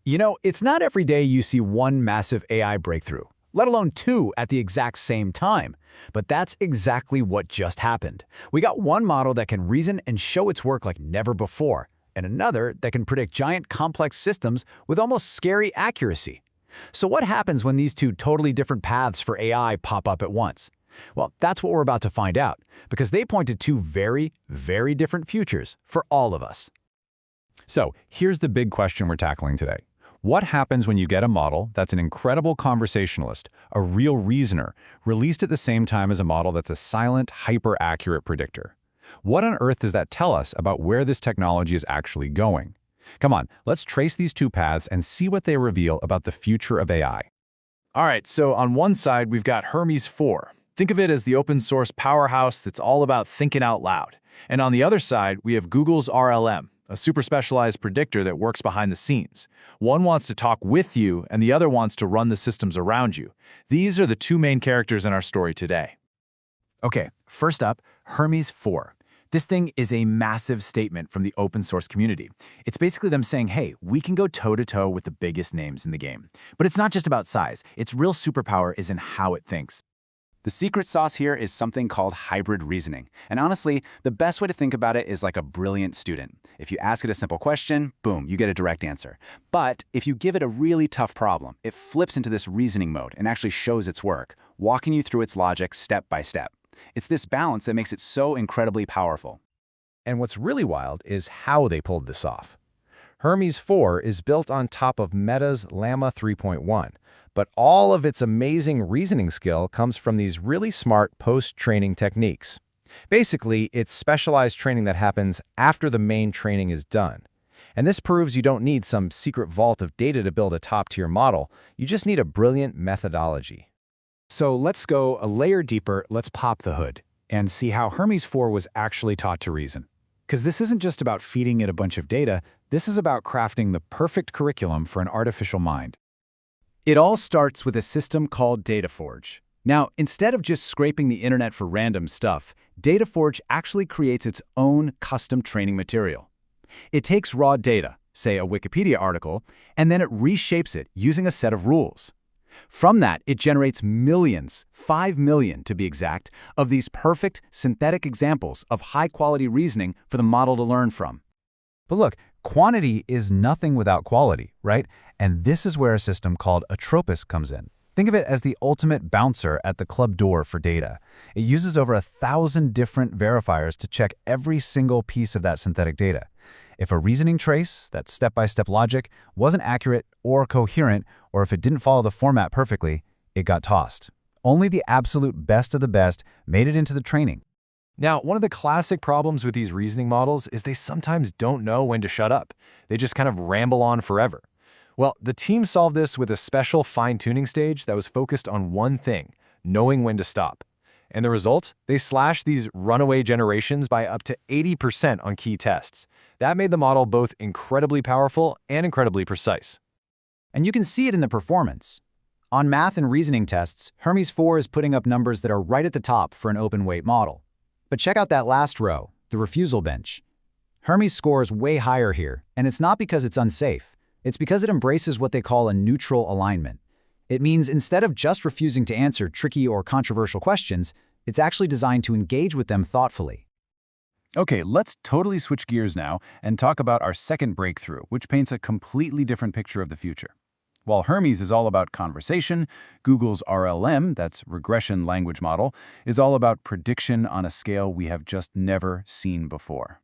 You know, it's not every day you see one massive AI breakthrough, let alone two at the exact same time. But that's exactly what just happened. We got one model that can reason and show its work like never before, and another that can predict giant complex systems with almost scary accuracy. So what happens when these two totally different paths for AI pop up at once? Well, that's what we're about to find out, because they point to two very, very different futures for all of us. So here's the big question we're tackling today. What happens when you get a model that's an incredible conversationalist, a real reasoner, released at the same time as a model that's a silent, hyper-accurate predictor? What on earth does that tell us about where this technology is actually going? Come on, let's trace these two paths and see what they reveal about the future of AI. All right, so on one side, we've got Hermes 4. Think of it as the open source powerhouse that's all about thinking out loud. And on the other side, we have Google's RLM, a super specialized predictor that works behind the scenes. One wants to talk with you, and the other wants to run the systems around you. These are the two main characters in our story today. Okay, first up, Hermes 4. This thing is a massive statement from the open source community. It's basically them saying, hey, we can go toe-to-toe with the biggest names in the game. But it's not just about size. Its real superpower is in how it thinks. The secret sauce here is something called hybrid reasoning. And honestly, the best way to think about it is like a brilliant student. If you ask it a simple question, boom, you get a direct answer. But if you give it a really tough problem, it flips into this reasoning mode and actually shows its work, walking you through its logic step by step. It's this balance that makes it so incredibly powerful. And what's really wild is how they pulled this off. Hermes 4 is built on top of Meta's Llama 3.1, but all of its amazing reasoning skill comes from these really smart post-training techniques. Basically, it's specialized training that happens after the main training is done. And this proves you don't need some secret vault of data to build a top-tier model. You just need a brilliant methodology. So let's go a layer deeper, let's pop the hood, and see how Hermes 4 was actually taught to reason. Because this isn't just about feeding it a bunch of data, this is about crafting the perfect curriculum for an artificial mind. It all starts with a system called DataForge. Now, instead of just scraping the internet for random stuff, DataForge actually creates its own custom training material. It takes raw data, say a Wikipedia article, and then it reshapes it using a set of rules. From that, it generates millions, 5 million to be exact, of these perfect synthetic examples of high-quality reasoning for the model to learn from. But look, quantity is nothing without quality, right? And this is where a system called Surpasses comes in. Think of it as the ultimate bouncer at the club door for data. It uses over 1,000 different verifiers to check every single piece of that synthetic data. If a reasoning trace, that step-by-step logic, wasn't accurate or coherent, or if it didn't follow the format perfectly, it got tossed. Only the absolute best of the best made it into the training. Now, one of the classic problems with these reasoning models is they sometimes don't know when to shut up. They just kind of ramble on forever. Well, the team solved this with a special fine-tuning stage that was focused on one thing, knowing when to stop. And the result? They slashed these runaway generations by up to 80% on key tests. That made the model both incredibly powerful and incredibly precise. And you can see it in the performance. On math and reasoning tests, Hermes 4 is putting up numbers that are right at the top for an open-weight model. But check out that last row, the refusal bench. Hermes scores way higher here, and it's not because it's unsafe. It's because it embraces what they call a neutral alignment. It means instead of just refusing to answer tricky or controversial questions, it's actually designed to engage with them thoughtfully. Okay, let's totally switch gears now and talk about our second breakthrough, which paints a completely different picture of the future. While Hermes is all about conversation, Google's RLM, that's regression language model, is all about prediction on a scale we have just never seen before.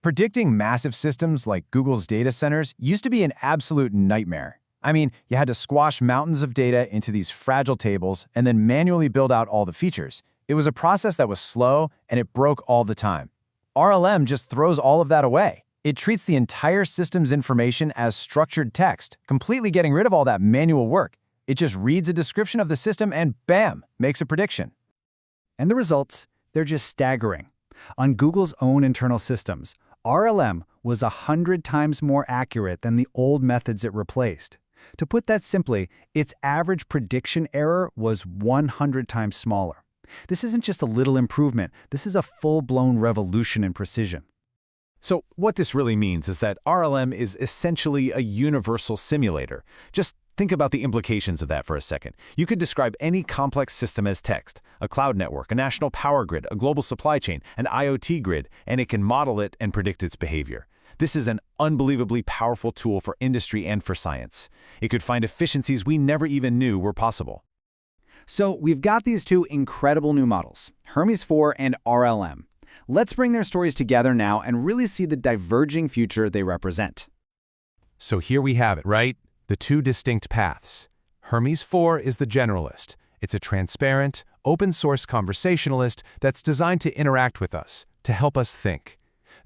Predicting massive systems like Google's data centers used to be an absolute nightmare. I mean, you had to squash mountains of data into these fragile tables and then manually build out all the features. It was a process that was slow and it broke all the time. RLM just throws all of that away. It treats the entire system's information as structured text, completely getting rid of all that manual work. It just reads a description of the system and bam, makes a prediction. And the results, they're just staggering. On Google's own internal systems, RLM was 100 times more accurate than the old methods it replaced. To put that simply, its average prediction error was 100 times smaller. This isn't just a little improvement, this is a full-blown revolution in precision. So what this really means is that RLM is essentially a universal simulator. Just think about the implications of that for a second. You could describe any complex system as text, a cloud network, a national power grid, a global supply chain, an IoT grid, and it can model it and predict its behavior. This is an unbelievably powerful tool for industry and for science. It could find efficiencies we never even knew were possible. So we've got these two incredible new models, Hermes 4 and RLM. Let's bring their stories together now and really see the diverging future they represent. So here we have it, right? The two distinct paths. Hermes 4 is the generalist. It's a transparent, open-source conversationalist that's designed to interact with us, to help us think.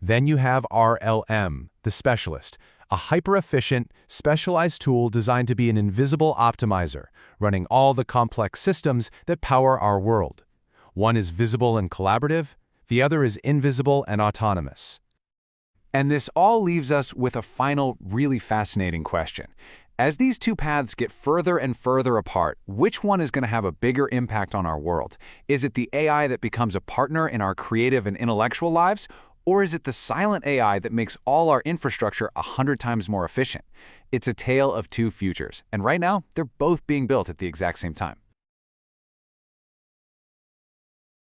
Then you have RLM, the specialist, a hyper-efficient, specialized tool designed to be an invisible optimizer, running all the complex systems that power our world. One is visible and collaborative, the other is invisible and autonomous. And this all leaves us with a final, really fascinating question. As these two paths get further and further apart, which one is going to have a bigger impact on our world? Is it the AI that becomes a partner in our creative and intellectual lives? Or is it the silent AI that makes all our infrastructure 100 times more efficient? It's a tale of two futures, and right now, they're both being built at the exact same time.